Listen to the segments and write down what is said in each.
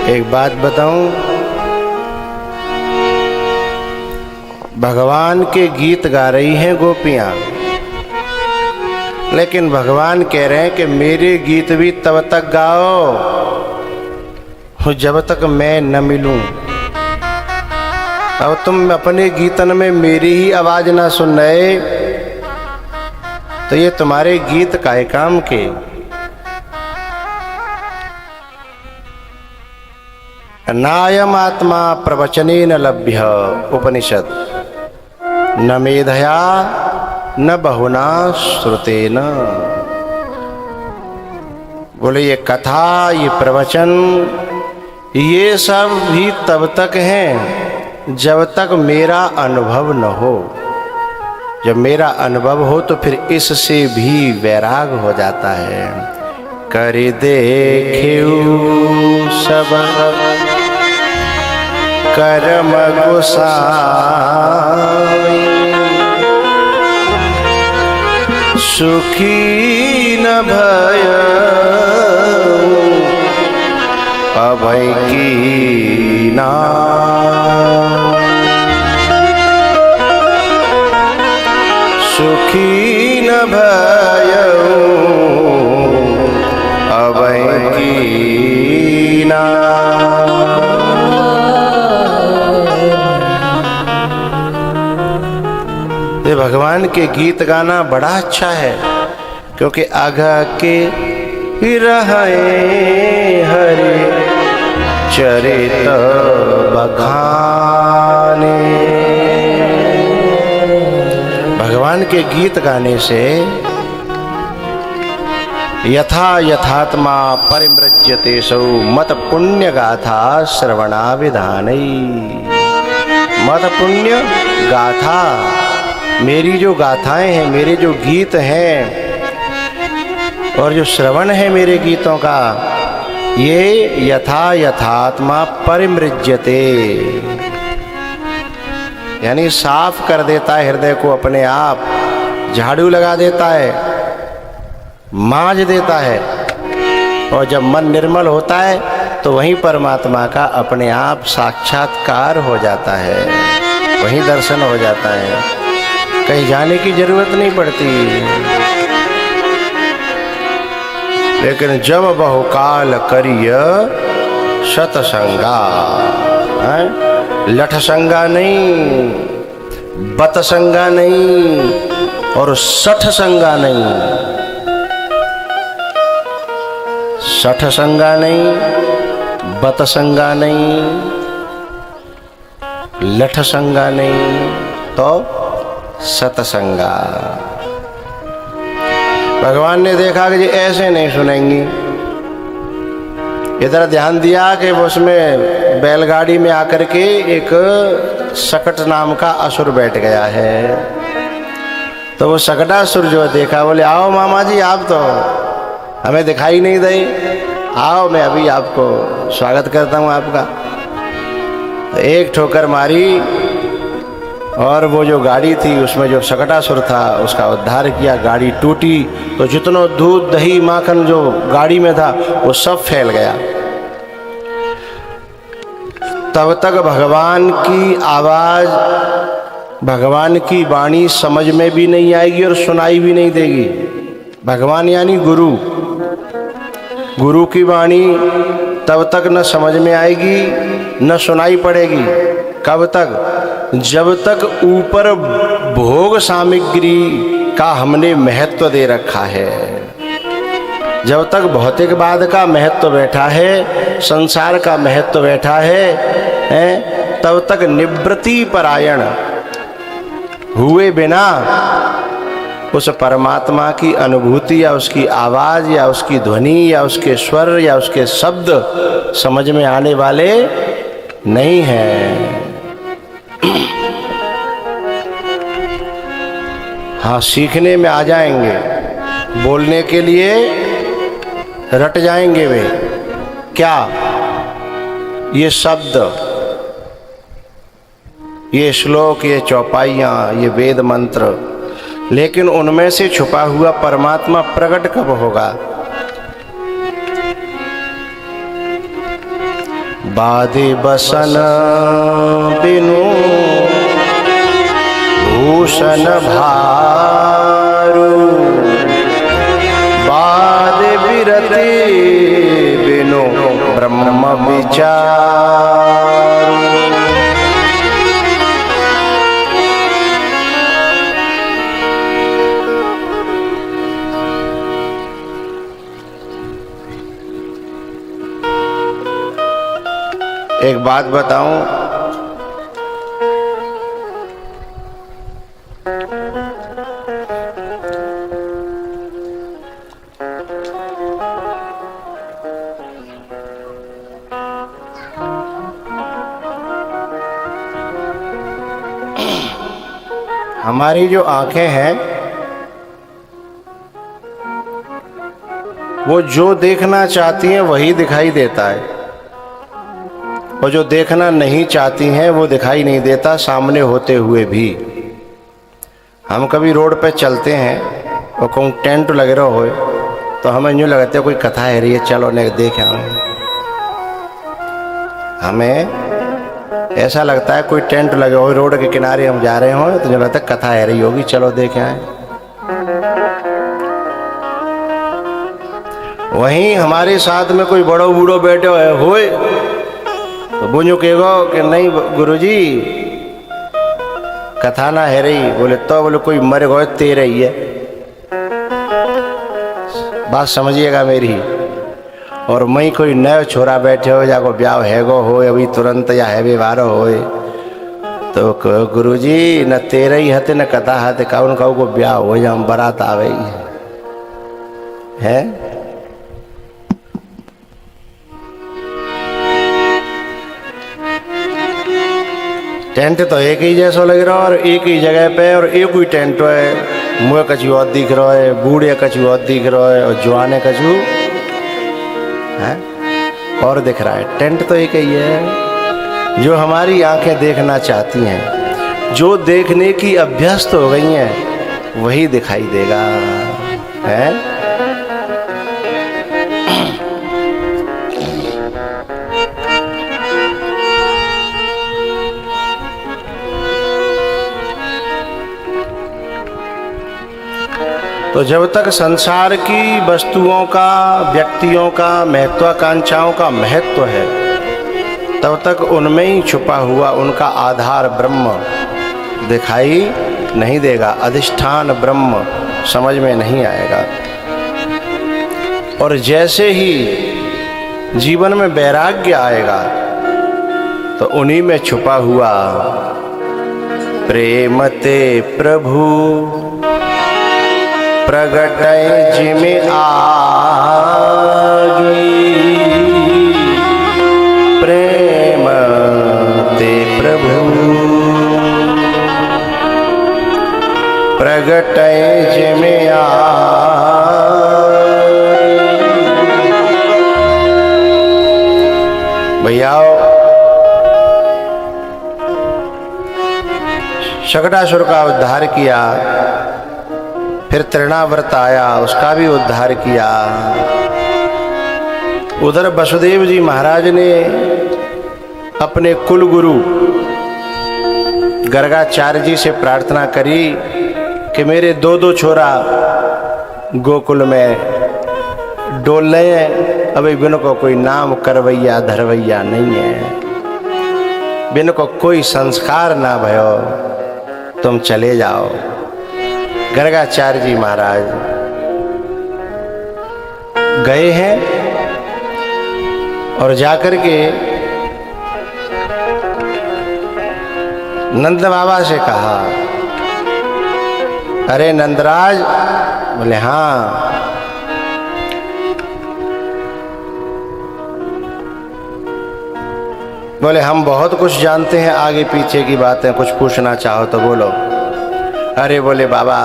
एक बात बताऊं, भगवान के गीत गा रही हैं गोपियां, लेकिन भगवान कह रहे हैं कि मेरे गीत भी तब तक गाओ जब तक मैं न मिलूं। अब तुम अपने गीतन में मेरी ही आवाज ना सुन रहे तो ये तुम्हारे गीत काय काम के। नायम आत्मा प्रवचने न लभ्य, उपनिषद, न मेधया न बहुना श्रुतेन। बोले ये कथा, ये प्रवचन, ये सब भी तब तक हैं जब तक मेरा अनुभव न हो। जब मेरा अनुभव हो तो फिर इससे भी वैराग हो जाता है। कर देखेऊ सब कर्म गोसाई, सुखी न भयऊ अभय कीना। सुखी न भयऊ अभय कीना। ये भगवान के गीत गाना बड़ा अच्छा है, क्योंकि आगा के रहे हरे चरित बखाने। भगवान के गीत गाने से यथा यथात्मा परिमृज्यते सौ मत पुण्य गाथा श्रवणा विधानै। मत पुण्य गाथा, मेरी जो गाथाएं हैं, मेरे जो गीत हैं और जो श्रवण है मेरे गीतों का, ये यथा यथात्मा परिमृज्यते, यानी साफ कर देता है हृदय को अपने आप, झाड़ू लगा देता है, मांज देता है। और जब मन निर्मल होता है तो वहीं परमात्मा का अपने आप साक्षात्कार हो जाता है, वहीं दर्शन हो जाता है, कहीं जाने की जरूरत नहीं पड़ती। लेकिन जब बहुकाल करिय सतसंगा, लठ संगा नहीं, बत संगा नहीं और सठ संगा नहीं। सठ संगा नहीं, बत संगा नहीं, लठ संगा नहीं, तो सतसंगा। भगवान ने देखा कि जी ऐसे नहीं सुनेंगी, इधर ध्यान दिया कि उसमें बैलगाड़ी में आकर के एक सकट नाम का असुर बैठ गया है। तो वो सकटासुर जो देखा, बोले आओ मामा जी, आप तो हमें दिखाई नहीं दे, आओ मैं अभी आपको स्वागत करता हूँ आपका। तो एक ठोकर मारी और वो जो गाड़ी थी उसमें जो सकटासुर था उसका उद्धार किया। गाड़ी टूटी तो जितना दूध दही माखन जो गाड़ी में था वो सब फैल गया। तब तक भगवान की आवाज, भगवान की वाणी समझ में भी नहीं आएगी और सुनाई भी नहीं देगी। भगवान यानी गुरु, गुरु की वाणी तब तक न समझ में आएगी न सुनाई पड़ेगी। कब तक? जब तक ऊपर भोग सामग्री का हमने महत्व दे रखा है, जब तक भौतिकवाद का महत्व बैठा है, संसार का महत्व बैठा है, तब तक निवृत्ति परायण हुए बिना उस परमात्मा की अनुभूति या उसकी आवाज या उसकी ध्वनि या उसके स्वर या उसके शब्द समझ में आने वाले नहीं हैं। हाँ, सीखने में आ जाएंगे, बोलने के लिए रट जाएंगे वे। क्या? ये शब्द, ये श्लोक, ये चौपाइयाँ, ये वेद मंत्र, लेकिन उनमें से छुपा हुआ परमात्मा प्रकट कब होगा? बाधे बसन बिनु भूषण भारू, बाधे बिरति बिनु ब्रह्म विचार। एक बात बताऊं, हमारी जो आंखें हैं वो जो देखना चाहती हैं वही दिखाई देता है, और जो देखना नहीं चाहती हैं वो दिखाई नहीं देता सामने होते हुए भी। हम कभी रोड पे चलते हैं और कहूँ टेंट लगे रहो हो तो हमें यूँ लगता है कोई कथा है रही है, चलो ने देख आए। हमें ऐसा लगता है कोई टेंट लगे हो रोड के किनारे हम जा रहे हो तो जो लगता है कथा है रही होगी, चलो देख आए। वहीं हमारे साथ में कोई बड़ो बूढ़ो बैठे होए तो बुझो कहेगो कि नहीं गुरुजी कथा ना है रही, बोले तो बोले कोई मर गए ते रही है। बात समझिएगा मेरी। और मई कोई नयो छोरा बैठे हो जाको ब्याह हैगो हो अभी तुरंत या है व्यवहारो हो तो गुरुजी न तेरे ही हते न कथा हते कौन कहू को ब्याह हो जा बारात आवे है। टेंट तो एक ही जैसा लग रहा है और एक ही जगह पे और एक ही टेंट है। मुँह कछु और दिख रहा है, बूढ़े कछु और दिख रहा है और जवाने कछु है और दिख रहा है। टेंट तो एक ही है। जो हमारी आंखें देखना चाहती हैं, जो देखने की अभ्यस्त हो गई हैं वही दिखाई देगा है। तो जब तक संसार की वस्तुओं का, व्यक्तियों का, महत्वाकांक्षाओं का महत्व है तब तक उनमें ही छुपा हुआ उनका आधार ब्रह्म दिखाई नहीं देगा, अधिष्ठान ब्रह्म समझ में नहीं आएगा। और जैसे ही जीवन में वैराग्य आएगा तो उन्हीं में छुपा हुआ प्रेम ते प्रभु प्रगटय जिमि आगी, प्रेम ते प्रभु प्रगटय जिमि आगी। भैया शकटासुर का उद्धार किया, फिर तृणाव्रत आया उसका भी उद्धार किया। उधर वसुदेव जी महाराज ने अपने कुल गुरु गर्गाचार्य जी से प्रार्थना करी कि मेरे दो छोरा गोकुल में डोल रहे हैं, अभी बिन को कोई नाम करवैया धरवैया नहीं है, बिन को कोई संस्कार ना भयो, तुम चले जाओ। गर्गाचार्य जी महाराज गए हैं और जाकर के नंद बाबा से कहा, अरे नंदराज, बोले हाँ। बोले हम बहुत कुछ जानते हैं, आगे पीछे की बातें कुछ पूछना चाहो तो बोलो। अरे बोले बाबा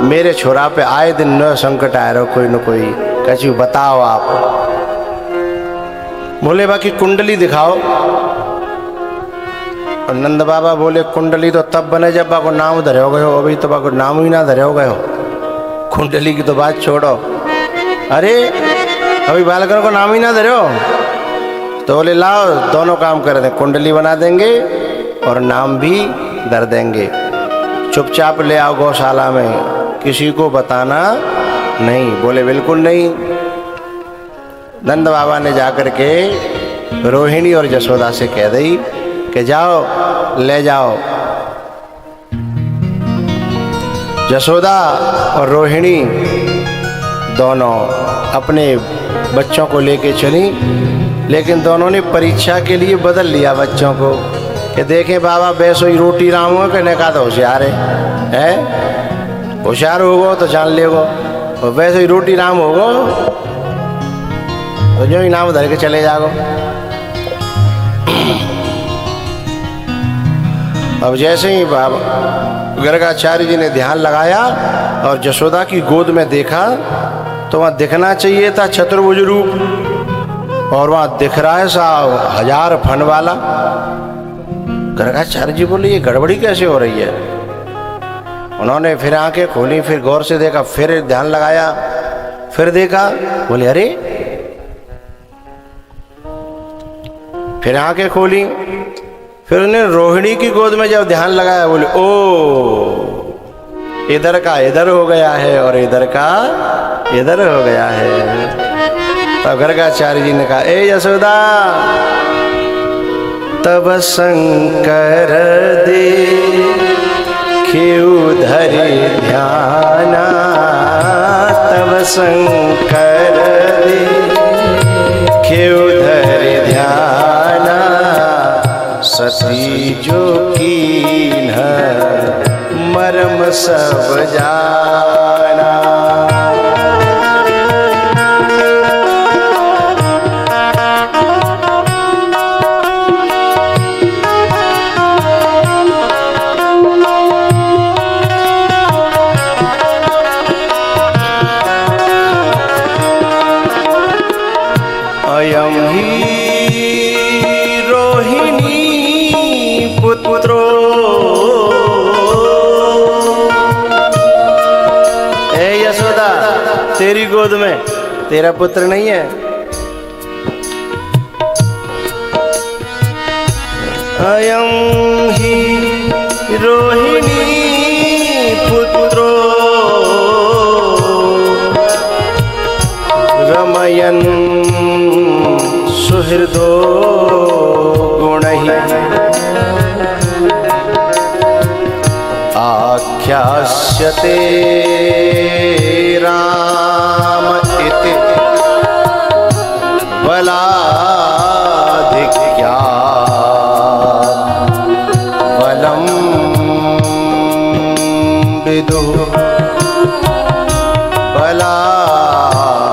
मेरे छोरा पे आए दिन न संकट आ रहा कोई न कोई, कछु बताओ आप। बोले बाकी कुंडली दिखाओ। और नंद बाबा बोले कुंडली तो तब बने जब बाको नाम धरे हो गए हो, अभी तो बाको नाम ही ना धरे हो गए हो, कुंडली की तो बात छोड़ो। अरे अभी बालकर को नाम ही ना धरे हो, तो बोले लाओ दोनों काम कर दें, कुंडली बना देंगे और नाम भी धर देंगे। चुपचाप ले आओ गौशाला में, किसी को बताना नहीं। बोले बिल्कुल नहीं। नंद बाबा ने जाकर के रोहिणी और यशोदा से कह दी कि जाओ ले जाओ। यशोदा और रोहिणी दोनों अपने बच्चों को लेके चली, लेकिन दोनों ने परीक्षा के लिए बदल लिया बच्चों को कि देखें बाबा वैसो ही रोटी राम हो कहने का तो होशियार है, होशियार होगो तो जान लेगो, और वैसे ही रोटी राम होगो तो जो इनाम धर के चले जागो। अब जैसे ही बाबा गर्गाचार्य जी ने ध्यान लगाया और यशोदा की गोद में देखा तो वहाँ दिखना चाहिए था चतुर्भुज रूप, और वहाँ दिख रहा है साहब 1000 फन वाला। गर्गाचार्य जी बोले ये गड़बड़ी कैसे हो रही है। उन्होंने फिर आंखें खोली, फिर गौर से देखा, फिर ध्यान लगाया, फिर देखा, बोले अरे, फिर आंखें खोली, फिर उन्हें रोहिणी की गोद में जब ध्यान लगाया बोले ओ इधर का इधर हो गया है और इधर का इधर हो गया है। तब गर्गाचार्य जी ने कहा ए यशोदा तब शंकर दे खेऊ धरे ध्याना, तब शंकर दे खेऊ धरे ध्याना, सती जो कीन मर्म सब जाना। अयम ही रोहिणी पुत्रो, ए यशोदा तेरी गोद में तेरा पुत्र नहीं है। अयम ही रोहिणी पुत्रो रमयन सुहृदो गुणहि आख्यास्यते राम इति बलाधिक्या बलम विदुः बलाधिक्या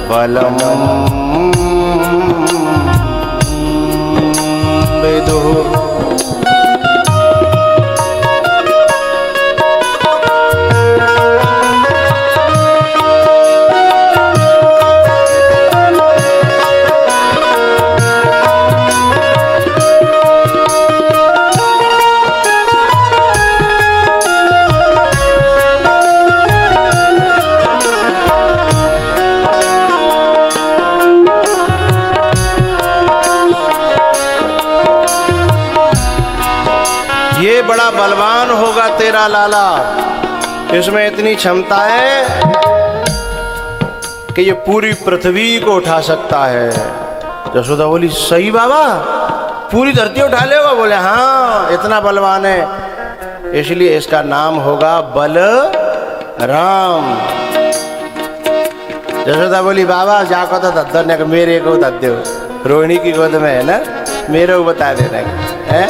बलम विदुः। ये बड़ा बलवान होगा तेरा लाला, इसमें इतनी क्षमता है कि ये पूरी पृथ्वी को उठा सकता है। यशोदा बोली सही बाबा पूरी धरती उठा लेगा। बोले हाँ इतना बलवान है, इसलिए इसका नाम होगा बलराम। यशोदा बोली बाबा जाको तो दद्दर ने मेरे को दद दो, रोहिणी की गोद में है ना, मेरे को बता देना है।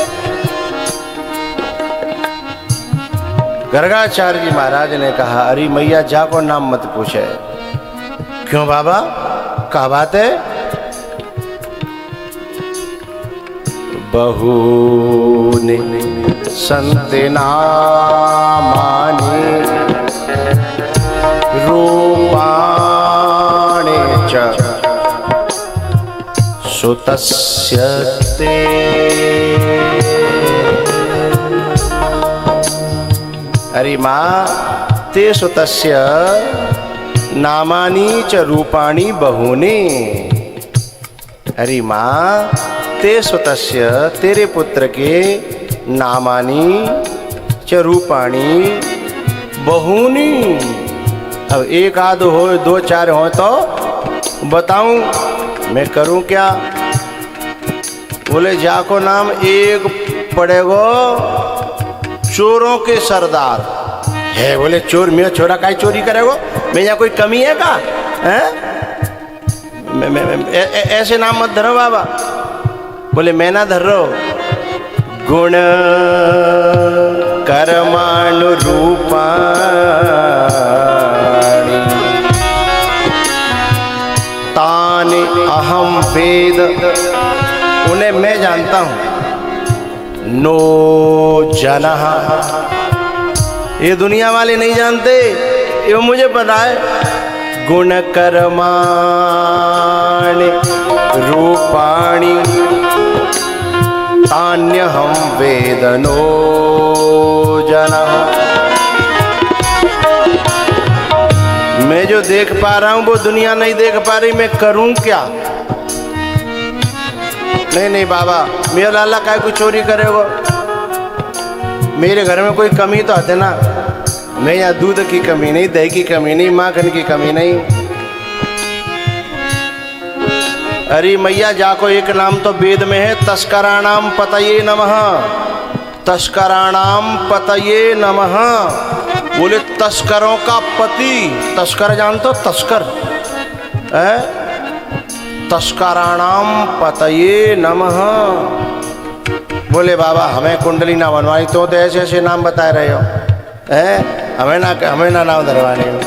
गर्गाचार्य जी महाराज ने कहा अरे मैया जाको नाम मत पूछे। क्यों बाबा क्या बात है। बहुने संत नामानि रूपाणि च सुतस्य ते अरे माँ ते सुतस्य नामानी च रूपाणी बहूनि। अरे माँ, ते सुतस्य, तेरे पुत्र के नामानी च रूपाणी बहूनि। अब एक आध हो, दो चार हो तो बताऊं, मैं करूं क्या? बोले जाको नाम एक पड़ेगो चोरों के सरदार है। बोले चोर, मेरा छोरा काहे चोरी करेगो? मैं यहाँ कोई कमी है का? हैं? ऐसे नाम मत धरो बाबा। बोले मैं ना धर रहा, गुण कर्माणु रूपाणि तानि अहम वेद, उन्हें मैं जानता हूं। नो जनः, ये दुनिया वाले नहीं जानते, ये मुझे पता है। गुण कर्माणि रूपाणि तान्यहं वेद नो जनः। मैं जो देख पा रहा हूं वो दुनिया नहीं देख पा रही, मैं करूं क्या? नहीं बाबा, मेरा लाला काय को चोरी करेगा? मेरे घर में कोई कमी तो आते ना। मैं यहाँ दूध की कमी नहीं, दही की कमी नहीं, माखन की कमी नहीं। अरे मैया, जाको एक नाम तो वेद में है, तस्कराणाम पतये नमः, तस्कराणाम पतये नमः। बोले तस्करों का पति, तस्कर जानते हो? तस्कर है, तस्कराणाम पतये नमः। बोले बाबा हमें कुंडली ना बनवाई, तो ऐसे ऐसे नाम बता रहे हो हैं? हमें ना नाम धरवाने हो।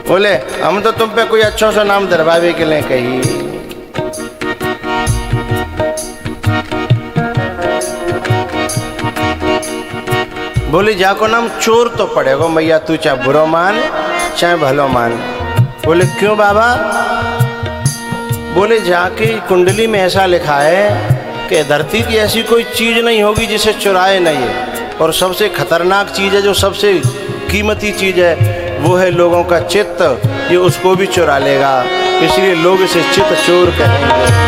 बोले हम तो तुम पे कोई अच्छा सा नाम धरवावे के लिए कही। बोली जाको नाम चोर तो पड़ेगा मैया, तू चाहे बुरो मान चाहे भलो मान। बोले क्यों बाबा? बोले जाके कुंडली में ऐसा लिखा है कि धरती की ऐसी कोई चीज नहीं होगी जिसे चुराए नहीं है, और सबसे खतरनाक चीज है, जो सबसे कीमती चीज है, वो है लोगों का चित्त। ये उसको भी चुरा लेगा, इसलिए लोग इसे चित्त चोर कहेंगे।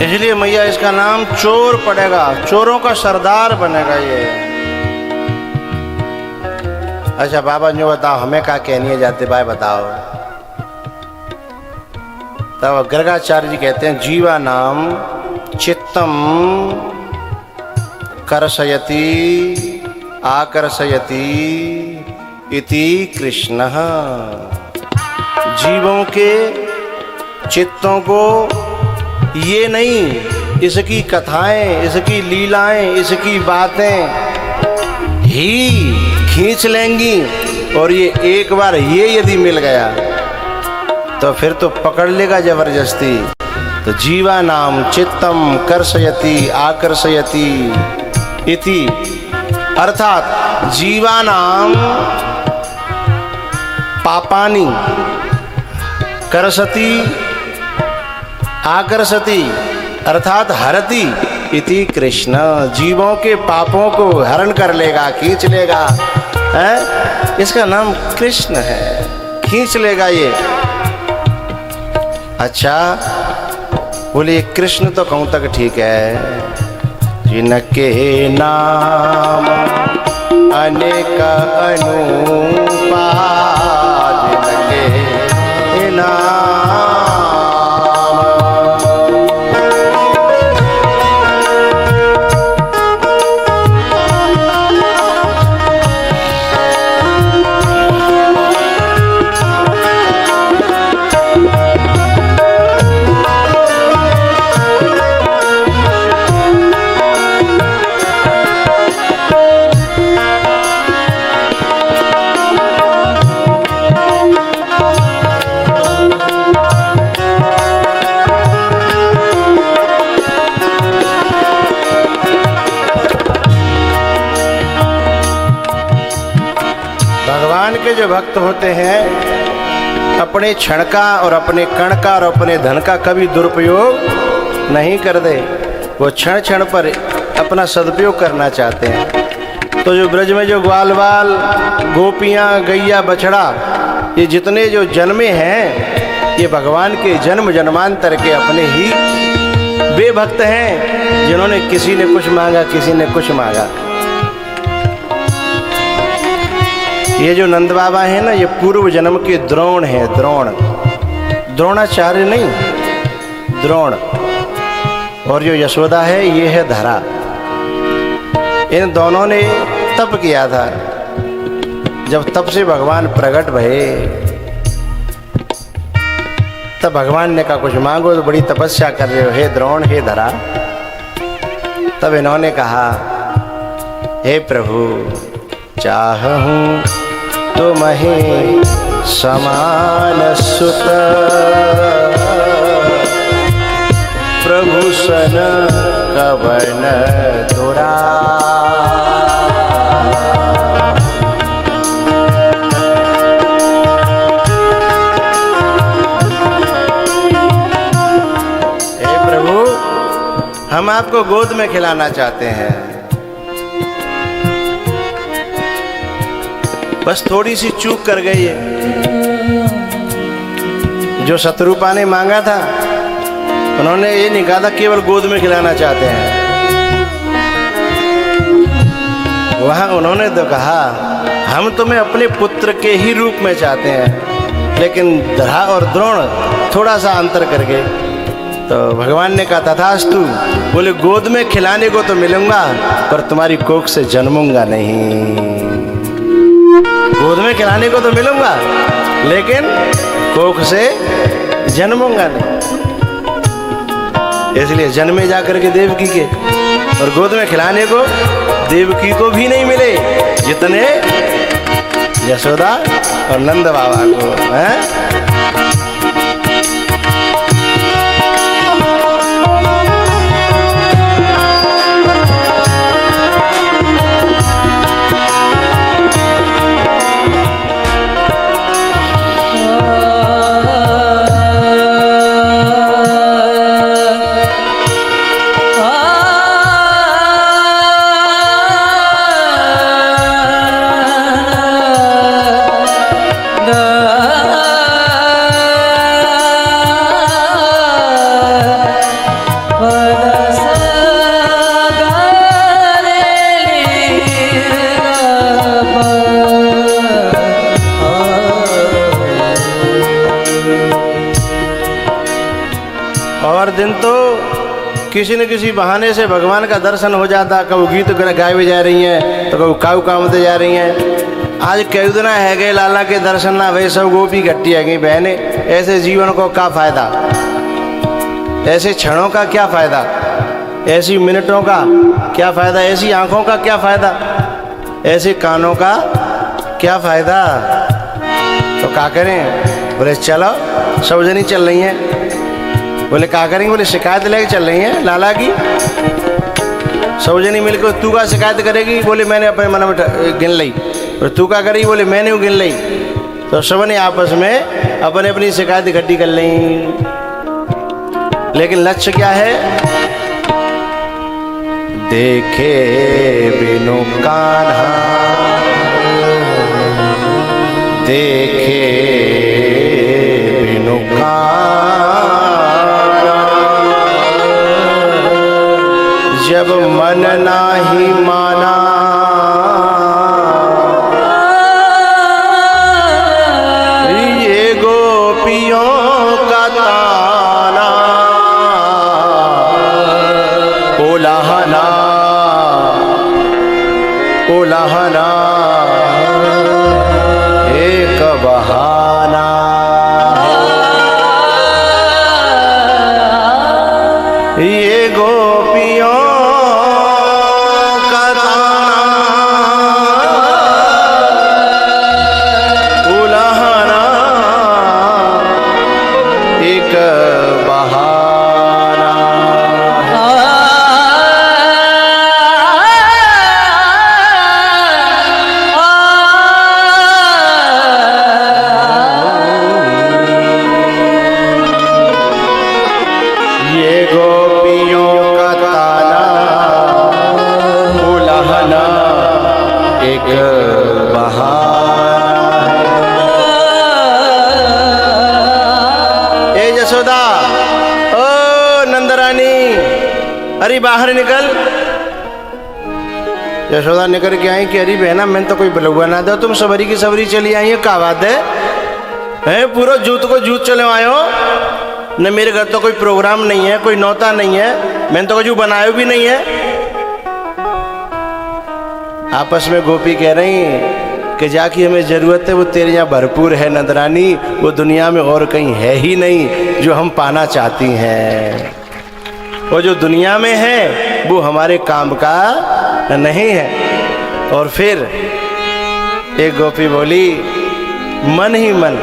इसलिए मैया इसका नाम चोर पड़ेगा, चोरों का सरदार बनेगा ये। अच्छा बाबा जो बताओ, हमें क्या कहनी है जाते भाई बताओ। तब गर्गाचार्य जी कहते हैं जीवा नाम चित्तम कर्षयति आकर्षयति इति कृष्णः। जीवों के चित्तों को ये नहीं, इसकी कथाएं, इसकी लीलाएं, इसकी बातें ही खींच लेंगी, और ये एक बार ये यदि मिल गया तो फिर तो पकड़ लेगा जबरदस्ती। तो जीवा नाम चित्तम कर्षयति आकर्षयति इति, अर्थात जीवा नाम पापानि कर्षति आकर्षति अर्थात हरति इति कृष्ण। जीवों के पापों को हरण कर लेगा, खींच लेगा, है? इसका नाम कृष्ण है, खींच लेगा ये। अच्छा, बोले कृष्ण तो कहूँ तक ठीक है, जिनके नाम अनेक अनुपा, जिनके नाम। भगवान के जो भक्त होते हैं अपने क्षण का और अपने कण का और अपने धन का कभी दुरुपयोग नहीं कर दे। वो क्षण क्षण पर अपना सदुपयोग करना चाहते हैं। तो जो ब्रज में जो ग्वाल बाल, गोपियाँ, गैया, बछड़ा, ये जितने जो जन्मे हैं, ये भगवान के जन्म जन्मांतर के अपने ही वे भक्त हैं, जिन्होंने किसी ने कुछ मांगा, किसी ने कुछ मांगा। ये जो नंद बाबा है ना, ये पूर्व जन्म के द्रोण है, द्रोण, द्रोणाचार्य नहीं, द्रोण। और जो यशोदा है, ये है धरा। इन दोनों ने तप किया था। जब तप से भगवान प्रकट भये, तब भगवान ने कहा कुछ मांगो, तो बड़ी तपस्या कर रहे हो हे द्रोण, हे धरा। तब इन्होंने कहा हे प्रभु, चाहूं तुम्हें समान सुत, प्रभु सन कवन दुरा। हे प्रभु, हम आपको गोद में खिलाना चाहते हैं, बस थोड़ी सी चूक कर गई है। जो शत्रुपा ने मांगा था, उन्होंने ये नहीं कहा था केवल गोद में खिलाना चाहते हैं। वहां उन्होंने तो कहा हम तुम्हें अपने पुत्र के ही रूप में चाहते हैं, लेकिन धरा और द्रोण थोड़ा सा अंतर कर गए। तो भगवान ने कहा तथास्तु। बोले गोद में खिलाने को तो मिलूंगा, पर तुम्हारी कोख से जन्मूंगा नहीं। गोद में खिलाने को तो मिलूंगा, लेकिन कोख से जन्मूंगा नहीं। इसलिए जन्मे जाकर के देवकी के, और गोद में खिलाने को देवकी को भी नहीं मिले जितने यशोदा और नंद बाबा को हैं। और दिन तो किसी न किसी बहाने से भगवान का दर्शन हो जाता। कभी गीत गाए जा रही हैं, तो कभी काऊ कामते जा रही हैं। आज कई दिन है गए लाला के दर्शन ना वे सब गोपी घट्टी है गई बहने। ऐसे जीवन को क्या फायदा, ऐसे क्षणों का क्या फायदा, ऐसी मिनटों का क्या फायदा, ऐसी आंखों का क्या फायदा, ऐसे कानों का क्या फायदा। तो क्या करें? बोले चलो सब जनी चल रही हैं। बोले क्या करेंगे? बोले शिकायत लेके चल रही हैं लाला की। सब जनी मिलकर तू का शिकायत करेगी? बोले मैंने अपने मन में गिन ली। और तू क्या करेगी? बोले मैंने गिन ली। तो सब ने आपस में अपने अपनी शिकायत इकट्ठी कर ली। लेकिन लक्ष्य क्या है? देखे बिनु कान्हा, देखे बिनु कान्हा, जब मन नाही माना ये गोपियों का ताना, उलाहना उलाहना एक बहाना, ये गोपियों का ताना, उलाहना एक बहाना। ये गोपियों का ताना, उलाहना एक बहाना। ए यशोदा, ओ नंदरानी, अरे बाहर निकल। यशोदा निकल के आई कि अरे बहना मैंने तो कोई बलुआ ना दो, तुम सबरी की सबरी चली आई है, क्या बात है? पूरा जूत को जूत चले आयो न, मेरे घर तो कोई प्रोग्राम नहीं है, कोई नौता नहीं है, मैंने तो कुछ बनाया भी नहीं है। आपस में गोपी कह रही कि जाकी हमें जरूरत है वो तेरे यहाँ भरपूर है नंदरानी, वो दुनिया में और कहीं है ही नहीं जो हम पाना चाहती हैं। वो जो दुनिया में है वो हमारे काम का नहीं है। और फिर एक गोपी बोली मन ही मन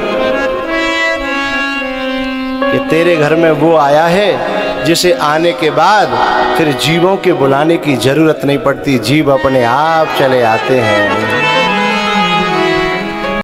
कि तेरे घर में वो आया है जिसे आने के बाद फिर जीवों के बुलाने की जरूरत नहीं पड़ती, जीव अपने आप चले आते हैं।